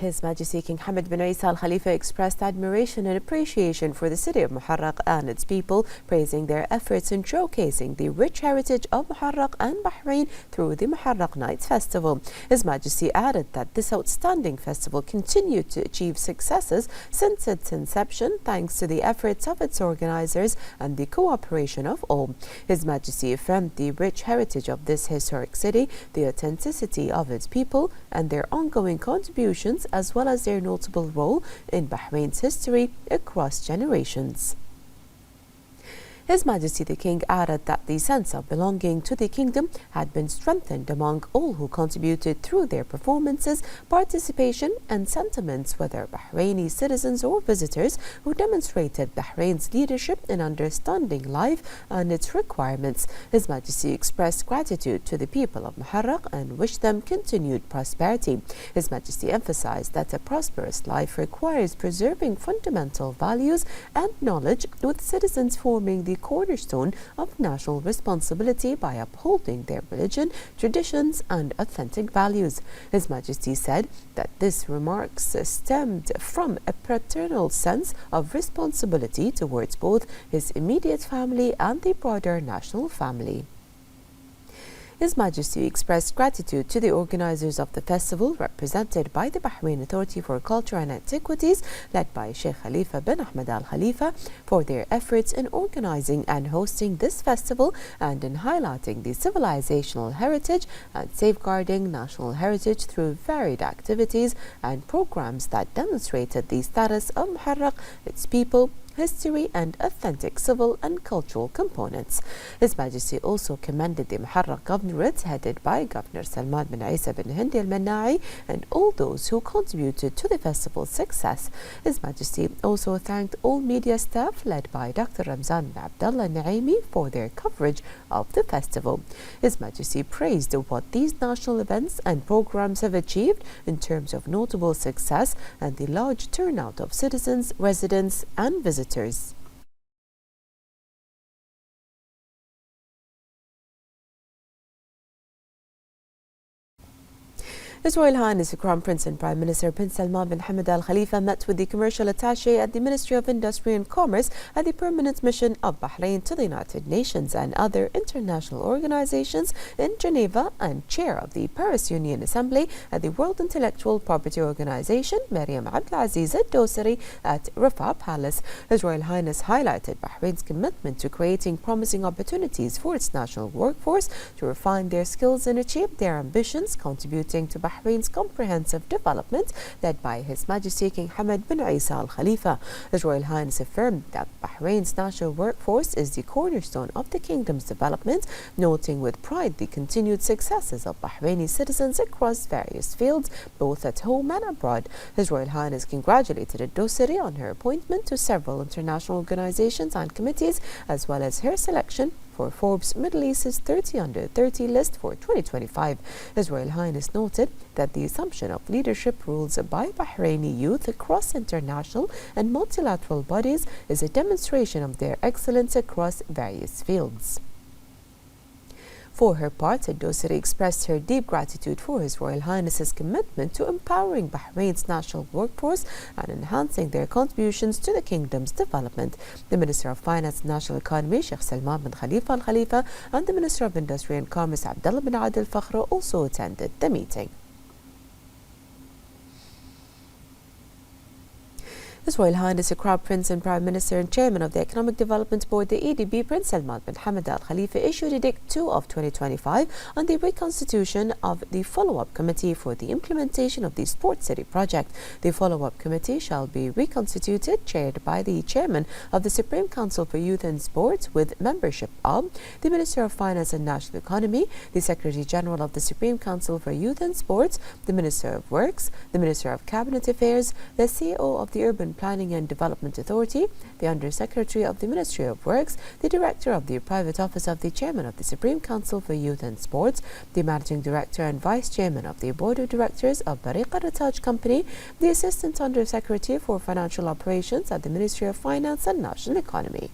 His Majesty King Hamad bin Isa Al Khalifa expressed admiration and appreciation for the city of Muharraq and its people, praising their efforts in showcasing the rich heritage of Muharraq and Bahrain through the Muharraq Nights Festival. His Majesty added that this outstanding festival continued to achieve successes since its inception, thanks to the efforts of its organizers and the cooperation of all. His Majesty affirmed the rich heritage of this historic city, the authenticity of its people, and their ongoing contributions, as well as their notable role in Bahrain's history across generations. His Majesty the King added that the sense of belonging to the kingdom had been strengthened among all who contributed through their performances, participation and sentiments, whether Bahraini citizens or visitors, who demonstrated Bahrain's leadership in understanding life and its requirements. His Majesty expressed gratitude to the people of Muharraq and wished them continued prosperity. His Majesty emphasized that a prosperous life requires preserving fundamental values and knowledge, with citizens forming the cornerstone of national responsibility by upholding their religion, traditions and authentic values. His Majesty said that this remarks stemmed from a paternal sense of responsibility towards both his immediate family and the broader national family. His Majesty expressed gratitude to the organizers of the festival, represented by the Bahrain Authority for Culture and Antiquities, led by Sheikh Khalifa bin Ahmed Al Khalifa, for their efforts in organizing and hosting this festival and in highlighting the civilizational heritage and safeguarding national heritage through varied activities and programs that demonstrated the status of Muharraq, its people, history and authentic civil and cultural components. His Majesty also commended the Muharraq Governorate, headed by Governor Salman bin Isa bin Hindi Al-Mannai, and all those who contributed to the festival's success. His Majesty also thanked all media staff, led by Dr. Ramzan bin Abdullah Naimi, for their coverage of the festival. His Majesty praised what these national events and programs have achieved in terms of notable success and the large turnout of citizens, residents and visitors. His Royal Highness the Crown Prince and Prime Minister Bin Salman bin Hamad Al Khalifa met with the Commercial Attaché at the Ministry of Industry and Commerce at the Permanent Mission of Bahrain to the United Nations and other international organizations in Geneva, and Chair of the Paris Union Assembly at the World Intellectual Property Organization, Maryam Abdelaziz Al-Dosari, at Rafah Palace. His Royal Highness highlighted Bahrain's commitment to creating promising opportunities for its national workforce to refine their skills and achieve their ambitions, contributing to Bahrain's comprehensive development, led by His Majesty King Hamad bin Isa Al Khalifa. His Royal Highness affirmed that Bahrain's national workforce is the cornerstone of the kingdom's development, noting with pride the continued successes of Bahraini citizens across various fields, both at home and abroad. His Royal Highness congratulated Al-Dosari on her appointment to several international organizations and committees, as well as her selection for Forbes Middle East's 30 Under 30 list for 2025. His Royal Highness noted that the assumption of leadership roles by Bahraini youth across international and multilateral bodies is a demonstration of their excellence across various fields. For her part, Al-Dosari expressed her deep gratitude for His Royal Highness's commitment to empowering Bahrain's national workforce and enhancing their contributions to the kingdom's development. The Minister of Finance and National Economy, Sheikh Salman bin Khalifa Al Khalifa, and the Minister of Industry and Commerce, Abdullah bin Adil Fakhra, also attended the meeting. His Royal Highness the Crown Prince and Prime Minister and Chairman of the Economic Development Board, the EDB, Prince Salman bin Hamad Al Khalifa, issued Edict 2 of 2025 on the reconstitution of the Follow-up Committee for the implementation of the Sport City project. The Follow-up Committee shall be reconstituted, chaired by the Chairman of the Supreme Council for Youth and Sports, with membership of the Minister of Finance and National Economy, the Secretary General of the Supreme Council for Youth and Sports, the Minister of Works, the Minister of Cabinet Affairs, the CEO of the Urban Planning and Development Authority, the Under-Secretary of the Ministry of Works, the Director of the Private Office of the Chairman of the Supreme Council for Youth and Sports, the Managing Director and Vice Chairman of the Board of Directors of Bariq Al-Rataj Company, the Assistant Under-Secretary for Financial Operations at the Ministry of Finance and National Economy.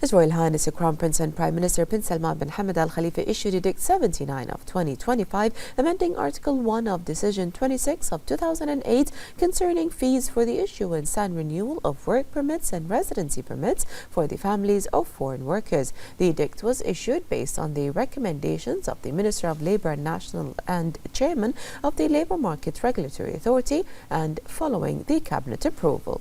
His Royal Highness the Crown Prince and Prime Minister Bin Salman bin Hamad Al Khalifa issued Edict 79 of 2025, amending Article 1 of Decision 26 of 2008 concerning fees for the issuance and renewal of work permits and residency permits for the families of foreign workers. The edict was issued based on the recommendations of the Minister of Labour and National and Chairman of the Labour Market Regulatory Authority and following the Cabinet approval.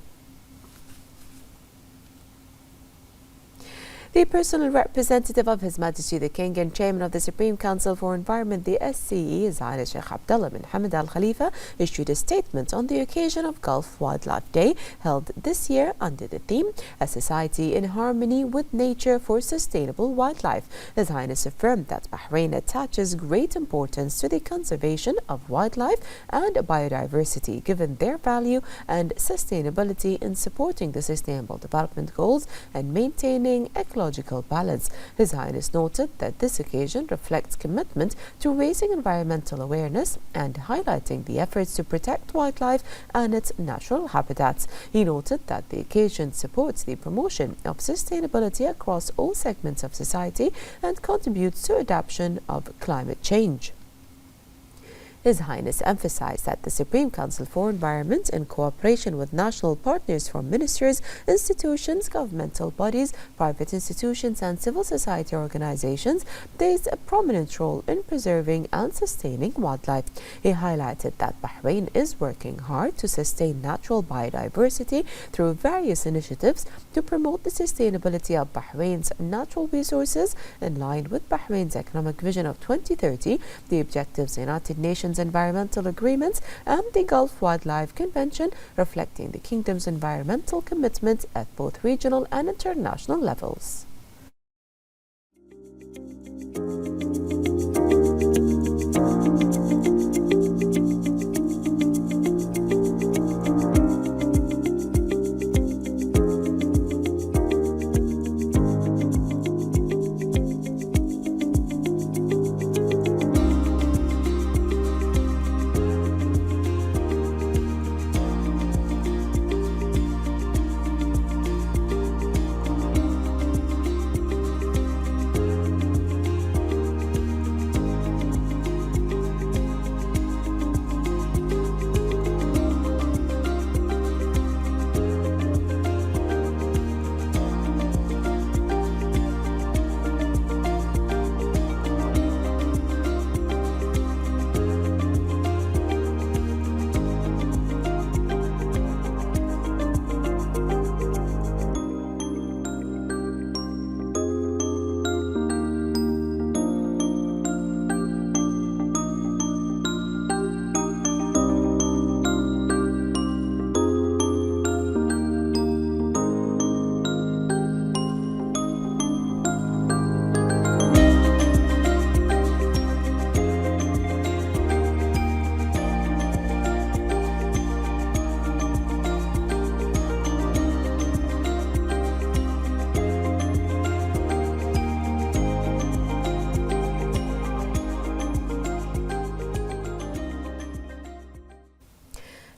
The personal representative of His Majesty the King and Chairman of the Supreme Council for Environment, the SCE, His Highness Sheikh Abdullah bin Hamad Al Khalifa, issued a statement on the occasion of Gulf Wildlife Day, held this year under the theme, A Society in Harmony with Nature for Sustainable Wildlife. His Highness affirmed that Bahrain attaches great importance to the conservation of wildlife and biodiversity, given their value and sustainability in supporting the Sustainable Development Goals and maintaining ecological balance. His Highness noted that this occasion reflects commitment to raising environmental awareness and highlighting the efforts to protect wildlife and its natural habitats. He noted that the occasion supports the promotion of sustainability across all segments of society and contributes to adaptation of climate change. His Highness emphasized that the Supreme Council for Environment, in cooperation with national partners from ministers, institutions, governmental bodies, private institutions and civil society organizations, plays a prominent role in preserving and sustaining wildlife. He highlighted that Bahrain is working hard to sustain natural biodiversity through various initiatives to promote the sustainability of Bahrain's natural resources in line with Bahrain's economic vision of 2030, the objectives of the United Nations Environmental Agreements and the Gulf Wildlife Convention, reflecting the Kingdom's environmental commitment at both regional and international levels.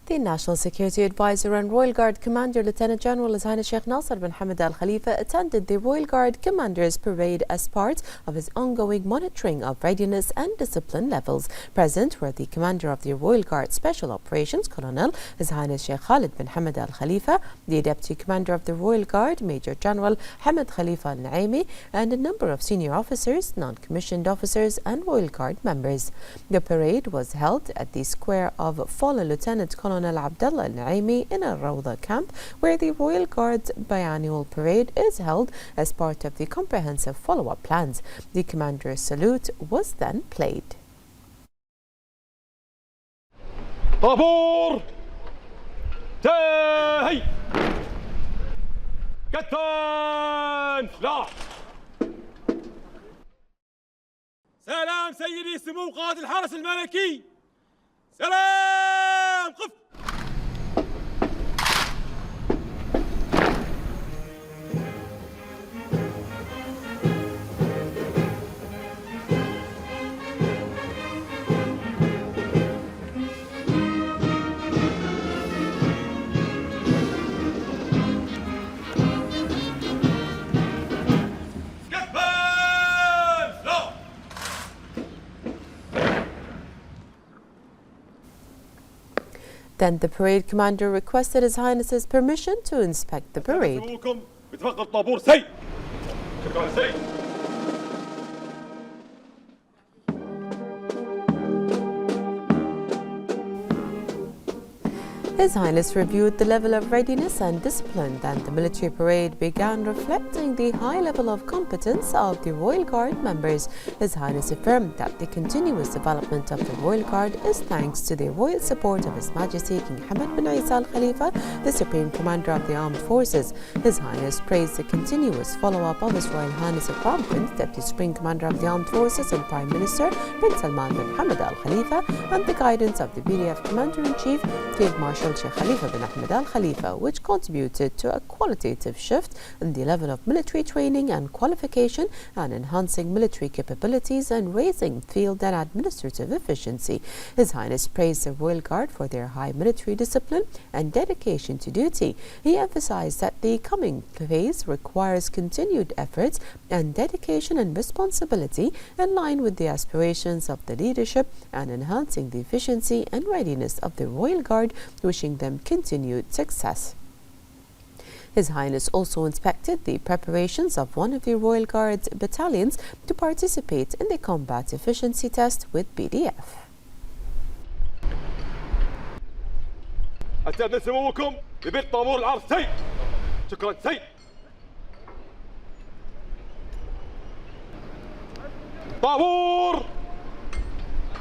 The National Security Advisor and Royal Guard Commander Lieutenant General His Highness Sheikh Nasser bin Hamad Al Khalifa attended the Royal Guard Commander's Parade as part of his ongoing monitoring of readiness and discipline levels. Present were the Commander of the Royal Guard Special Operations, Colonel His Highness Sheikh Khalid bin Hamad Al Khalifa, the Deputy Commander of the Royal Guard, Major General Hamad Khalifa Al Naimi, and a number of senior officers, non-commissioned officers and Royal Guard members. The parade was held at the square of Fallen Lieutenant Colonel Abdullah Al Naimi in a Rawda camp, where the Royal Guard's biannual parade is held as part of the comprehensive follow-up plans. The Commander's salute was then played. طابور تاهي كتان لا سلام سيدي سمو قائد الحرس الملكي سلام قف Then the parade commander requested His Highness's permission to inspect the parade. His Highness reviewed the level of readiness and discipline. Then the military parade began, reflecting the high level of competence of the Royal Guard members. His Highness affirmed that the continuous development of the Royal Guard is thanks to the royal support of His Majesty King Hamad bin Isa Al Khalifa, the Supreme Commander of the Armed Forces. His Highness praised the continuous follow-up of His Royal Highness the Crown Prince, Deputy Supreme Commander of the Armed Forces and Prime Minister Prince Salman bin Hamad Al Khalifa, and the guidance of the BDF Commander-in-Chief Field Marshal Sheikh Khalifa bin Ahmed Al Khalifa, which contributed to a qualitative shift in the level of military training and qualification, and enhancing military capabilities and raising field and administrative efficiency. His Highness praised the Royal Guard for their high military discipline and dedication to duty. He emphasized that the coming phase requires continued efforts and dedication and responsibility in line with the aspirations of the leadership, and enhancing the efficiency and readiness of the Royal Guard, wishing them continued success. His Highness also inspected the preparations of one of the Royal Guard's battalions to participate in the combat efficiency test with BDF. أستأذن سموكم ببدء طابور العرض. سيد. شكرا. سيد. طابور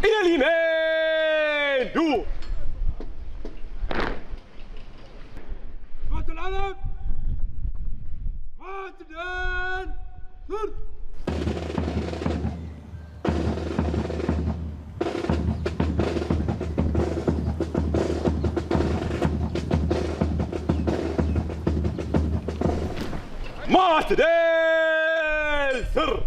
إلى اليمين. دور. رفعت العلم. معتدل. سر. معتدل. سر.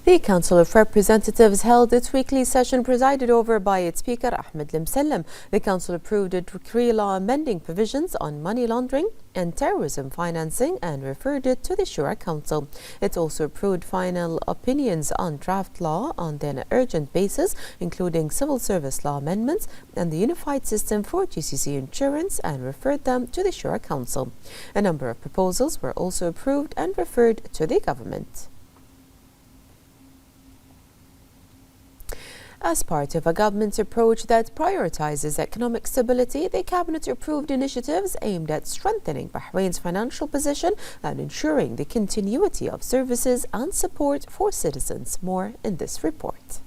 The Council of Representatives held its weekly session presided over by its Speaker Ahmed Limsalem. The Council approved a decree law amending provisions on money laundering and terrorism financing and referred it to the Shura Council. It also approved final opinions on draft law on an urgent basis, including civil service law amendments and the unified system for GCC insurance, and referred them to the Shura Council. A number of proposals were also approved and referred to the government. As part of a government's approach that prioritizes economic stability, the Cabinet approved initiatives aimed at strengthening Bahrain's financial position and ensuring the continuity of services and support for citizens. More in this report.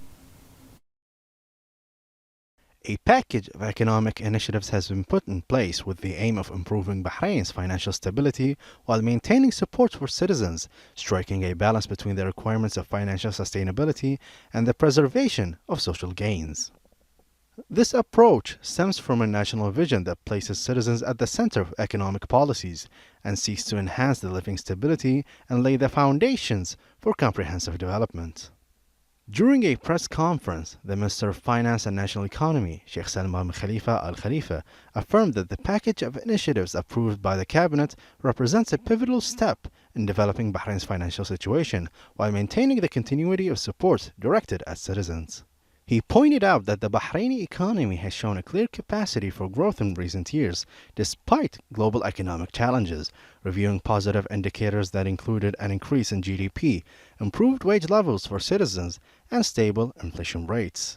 A package of economic initiatives has been put in place with the aim of improving Bahrain's financial stability while maintaining support for citizens, striking a balance between the requirements of financial sustainability and the preservation of social gains. This approach stems from a national vision that places citizens at the center of economic policies and seeks to enhance the living stability and lay the foundations for comprehensive development. During a press conference, the Minister of Finance and National Economy, Sheikh Salman Khalifa Al Khalifa, affirmed that the package of initiatives approved by the Cabinet represents a pivotal step in developing Bahrain's financial situation while maintaining the continuity of support directed at citizens. He pointed out that the Bahraini economy has shown a clear capacity for growth in recent years, despite global economic challenges, reviewing positive indicators that included an increase in GDP, improved wage levels for citizens, and stable inflation rates.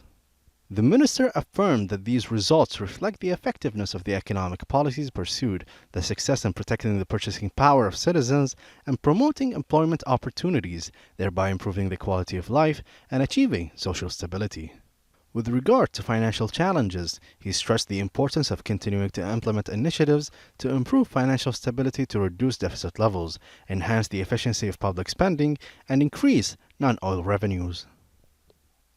The minister affirmed that these results reflect the effectiveness of the economic policies pursued, the success in protecting the purchasing power of citizens, and promoting employment opportunities, thereby improving the quality of life and achieving social stability. With regard to financial challenges, he stressed the importance of continuing to implement initiatives to improve financial stability to reduce deficit levels, enhance the efficiency of public spending, and increase non-oil revenues.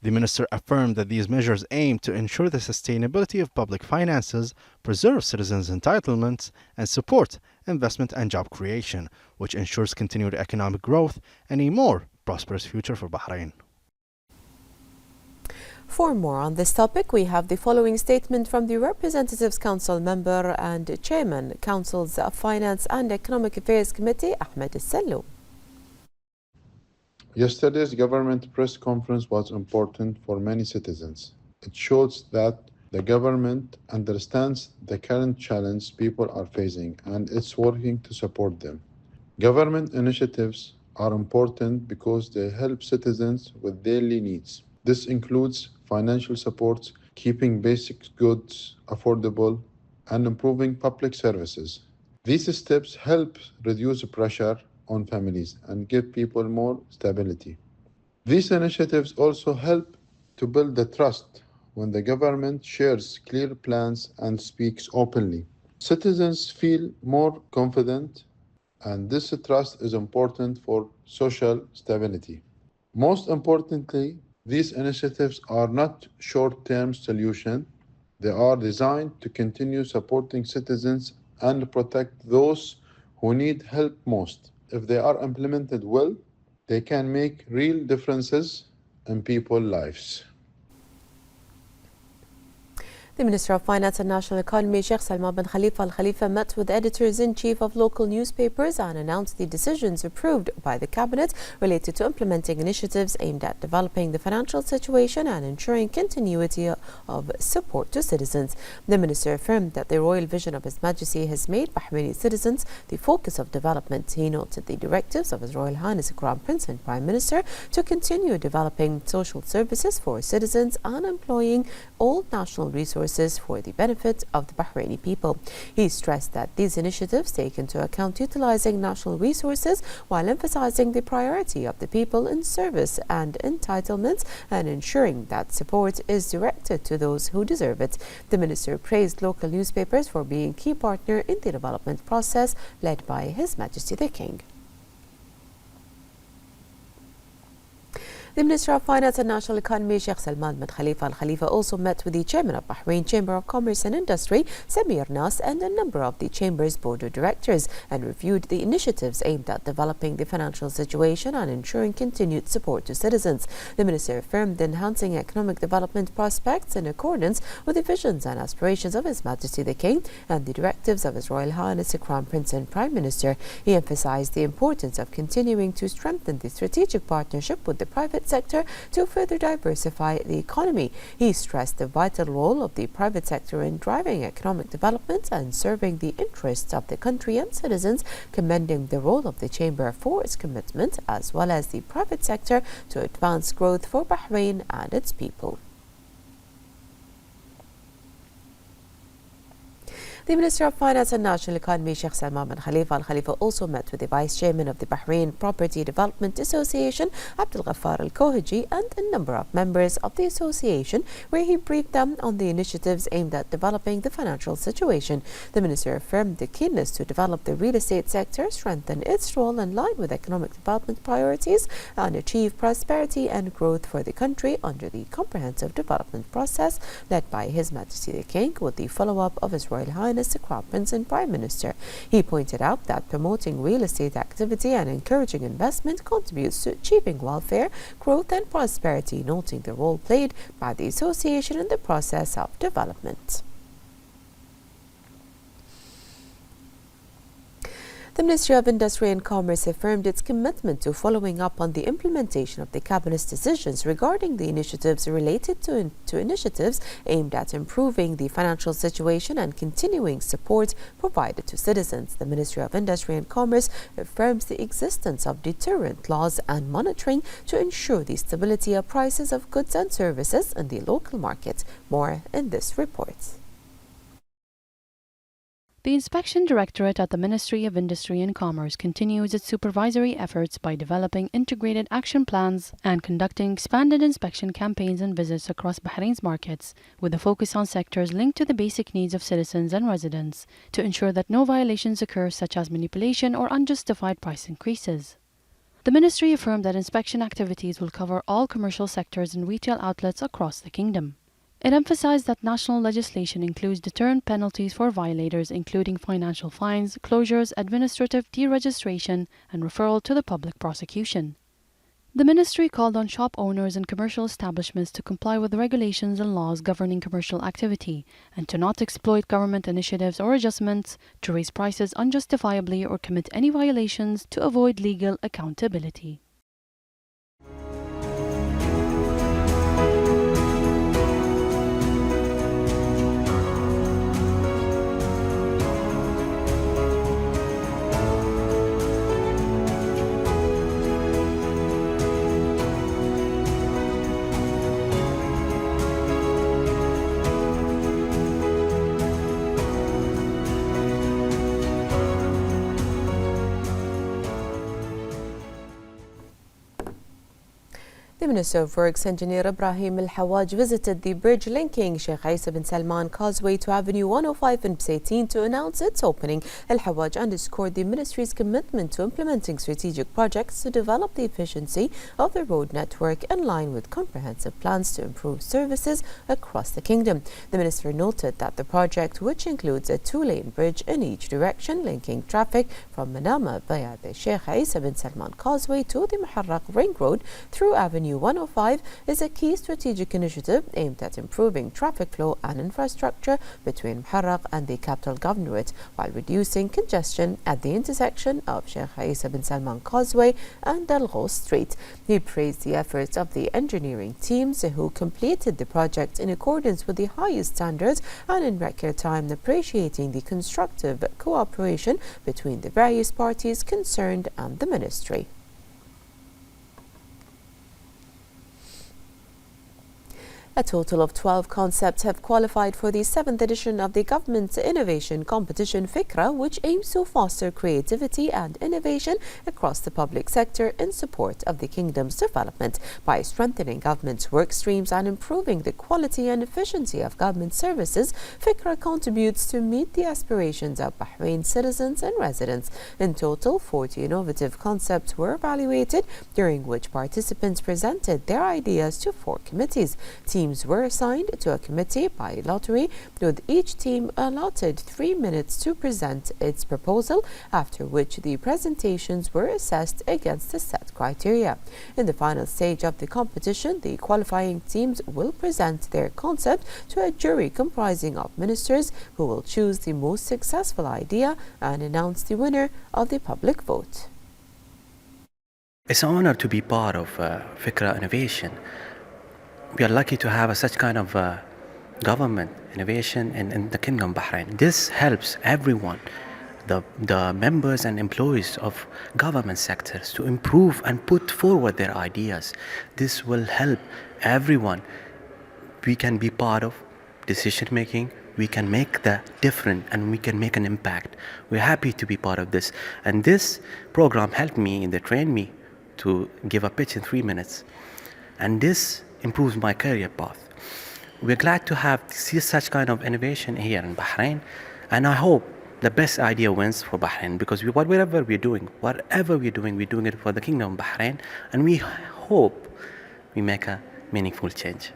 The minister affirmed that these measures aim to ensure the sustainability of public finances, preserve citizens' entitlements, and support investment and job creation, which ensures continued economic growth and a more prosperous future for Bahrain. For more on this topic, we have the following statement from the Representatives Council member and Chairman, Council's Finance and Economic Affairs Committee, Ahmed Al-Salloum. Yesterday's government press conference was important for many citizens. It shows that the government understands the current challenge people are facing and it's working to support them. Government initiatives are important because they help citizens with daily needs. This includes financial support, keeping basic goods affordable, and improving public services. These steps help reduce pressure on families and give people more stability. These initiatives also help to build the trust when the government shares clear plans and speaks openly. Citizens feel more confident, and this trust is important for social stability. Most importantly, these initiatives are not short-term solutions. They are designed to continue supporting citizens and protect those who need help most. If they are implemented well, they can make real differences in people's lives. The Minister of Finance and National Economy, Sheikh Salman bin Khalifa Al Khalifa, met with editors-in-chief of local newspapers and announced the decisions approved by the Cabinet related to implementing initiatives aimed at developing the financial situation and ensuring continuity of support to citizens. The Minister affirmed that the royal vision of His Majesty has made Bahraini citizens the focus of development. He noted the directives of His Royal Highness Crown Prince and Prime Minister to continue developing social services for citizens and employing all national resources for the benefit of the Bahraini people. He stressed that these initiatives take into account utilizing national resources while emphasizing the priority of the people in service and entitlements and ensuring that support is directed to those who deserve it. The minister praised local newspapers for being key partner in the development process led by His Majesty the King. The Minister of Finance and National Economy, Sheikh Salman bin Khalifa Al Khalifa, also met with the Chairman of Bahrain Chamber of Commerce and Industry, Samir Nas, and a number of the Chamber's Board of Directors and reviewed the initiatives aimed at developing the financial situation and ensuring continued support to citizens. The Minister affirmed enhancing economic development prospects in accordance with the visions and aspirations of His Majesty the King and the directives of His Royal Highness the Crown Prince and Prime Minister. He emphasized the importance of continuing to strengthen the strategic partnership with the private sector to further diversify the economy. He stressed the vital role of the private sector in driving economic development and serving the interests of the country and citizens, commending the role of the Chamber for its commitment as well as the private sector to advance growth for Bahrain and its people. The Minister of Finance and National Economy, Sheikh Salman bin Khalifa Al Khalifa, also met with the Vice Chairman of the Bahrain Property Development Association, Abdul Ghaffar Al Khohaji, and a number of members of the association, where he briefed them on the initiatives aimed at developing the financial situation. The Minister affirmed the keenness to develop the real estate sector, strengthen its role in line with economic development priorities, and achieve prosperity and growth for the country under the comprehensive development process led by His Majesty the King, with the follow-up of His Royal Highness the Crown Prince and Prime Minister. He pointed out that promoting real estate activity and encouraging investment contributes to achieving welfare, growth and prosperity, noting the role played by the association in the process of development. The Ministry of Industry and Commerce affirmed its commitment to following up on the implementation of the Cabinet's decisions regarding the initiatives related to initiatives aimed at improving the financial situation and continuing support provided to citizens. The Ministry of Industry and Commerce affirms the existence of deterrent laws and monitoring to ensure the stability of prices of goods and services in the local market. More in this report. The Inspection Directorate at the Ministry of Industry and Commerce continues its supervisory efforts by developing integrated action plans and conducting expanded inspection campaigns and visits across Bahrain's markets, with a focus on sectors linked to the basic needs of citizens and residents, to ensure that no violations occur, such as manipulation or unjustified price increases. The Ministry affirmed that inspection activities will cover all commercial sectors and retail outlets across the kingdom. It emphasized that national legislation includes deterrent penalties for violators, including financial fines, closures, administrative deregistration, and referral to the public prosecution. The ministry called on shop owners and commercial establishments to comply with regulations and laws governing commercial activity and to not exploit government initiatives or adjustments to raise prices unjustifiably or commit any violations to avoid legal accountability. The Minister of Works, Engineer Ibrahim Al-Hawaj, visited the bridge linking Sheikh Isa bin Salman Causeway to Avenue 105 in Busaitin to announce its opening. Al-Hawaj underscored the Ministry's commitment to implementing strategic projects to develop the efficiency of the road network in line with comprehensive plans to improve services across the kingdom. The Minister noted that the project, which includes a two-lane bridge in each direction linking traffic from Manama via the Sheikh Isa bin Salman Causeway to the Muharraq Ring Road through Avenue 105, is a key strategic initiative aimed at improving traffic flow and infrastructure between Muharraq and the capital governorate while reducing congestion at the intersection of Sheikh Isa bin Salman Causeway and Al Ghos Street. He praised the efforts of the engineering teams who completed the project in accordance with the highest standards and in record time, appreciating the constructive cooperation between the various parties concerned and the ministry. A total of 12 concepts have qualified for the 7th edition of the Government Innovation Competition Fikra, which aims to foster creativity and innovation across the public sector in support of the Kingdom's development. By strengthening government's work streams and improving the quality and efficiency of government services, Fikra contributes to meet the aspirations of Bahrain citizens and residents. In total, 40 innovative concepts were evaluated, during which participants presented their ideas to 4 committees. Teams were assigned to a committee by lottery, with each team allotted 3 minutes to present its proposal, after which the presentations were assessed against a set criteria. In the final stage of the competition, the qualifying teams will present their concept to a jury comprising of ministers, who will choose the most successful idea and announce the winner of the public vote. It's an honor to be part of Fikra Innovation. We are lucky to have such kind of government innovation in the Kingdom of Bahrain. This helps everyone, the members and employees of government sectors, to improve and put forward their ideas. This will help everyone. We can be part of decision making, we can make the difference and we can make an impact. We're happy to be part of this. And this program helped me and they trained me to give a pitch in 3 minutes. And this improves my career path. We're glad to have see such kind of innovation here in Bahrain. And I hope the best idea wins for Bahrain, because whatever we're doing, we're doing it for the Kingdom of Bahrain, and we hope we make a meaningful change.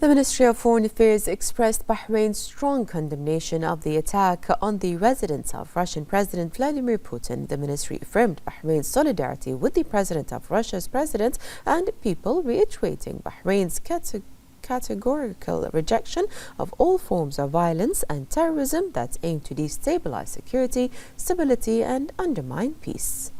The Ministry of Foreign Affairs expressed Bahrain's strong condemnation of the attack on the residence of Russian President Vladimir Putin. The ministry affirmed Bahrain's solidarity with the President of Russia's president and people, reiterating Bahrain's categorical rejection of all forms of violence and terrorism that aim to destabilize security, stability, and undermine peace.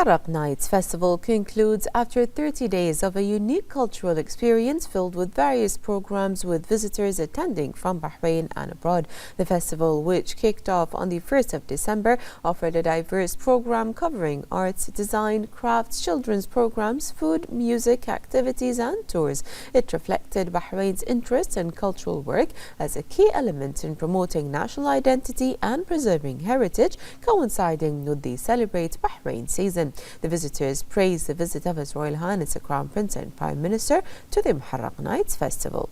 Muharraq Nights Festival concludes after 30 days of a unique cultural experience filled with various programs with visitors attending from Bahrain and abroad. The festival, which kicked off on the 1st of December, offered a diverse program covering arts, design, crafts, children's programs, food, music, activities and tours. It reflected Bahrain's interest in cultural work as a key element in promoting national identity and preserving heritage, coinciding with the Celebrate Bahrain season. The visitors praised the visit of His Royal Highness the Crown Prince and Prime Minister to the Muharraq Nights Festival.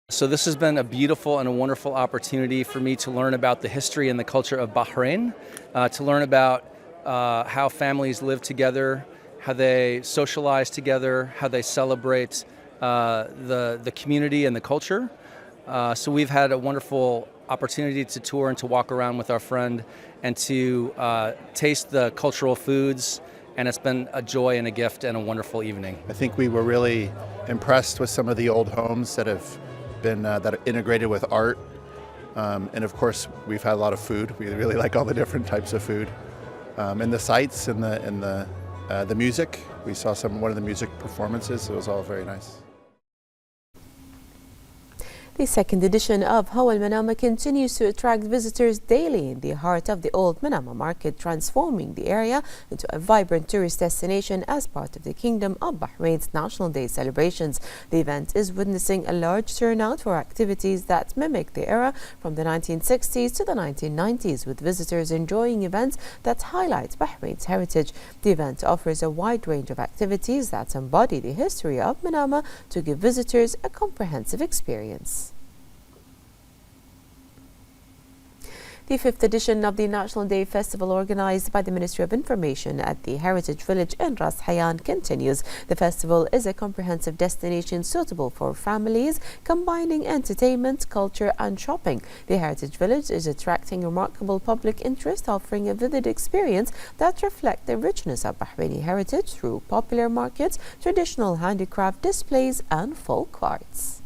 So this has been a beautiful and a wonderful opportunity for me to learn about the history and the culture of Bahrain, to learn about how families live together, how they socialize together, how they celebrate the community and the culture. So we've had a wonderful opportunity to tour and to walk around with our friend and to taste the cultural foods, and it's been a joy and a gift and a wonderful evening. I think we were really impressed with some of the old homes that have been that are integrated with art, and of course we've had a lot of food. We really like all the different types of food, and the sights and the music. We saw one of the music performances. It was all very nice. The second edition of Hawa al-Manama continues to attract visitors daily in the heart of the old Manama market, transforming the area into a vibrant tourist destination as part of the Kingdom of Bahrain's National Day celebrations. The event is witnessing a large turnout for activities that mimic the era from the 1960s to the 1990s, with visitors enjoying events that highlight Bahrain's heritage. The event offers a wide range of activities that embody the history of Manama to give visitors a comprehensive experience. The 5th edition of the National Day Festival, organized by the Ministry of Information at the Heritage Village in Ras Hayyan, continues. The festival is a comprehensive destination suitable for families, combining entertainment, culture and shopping. The Heritage Village is attracting remarkable public interest, offering a vivid experience that reflects the richness of Bahraini heritage through popular markets, traditional handicraft displays and folk arts.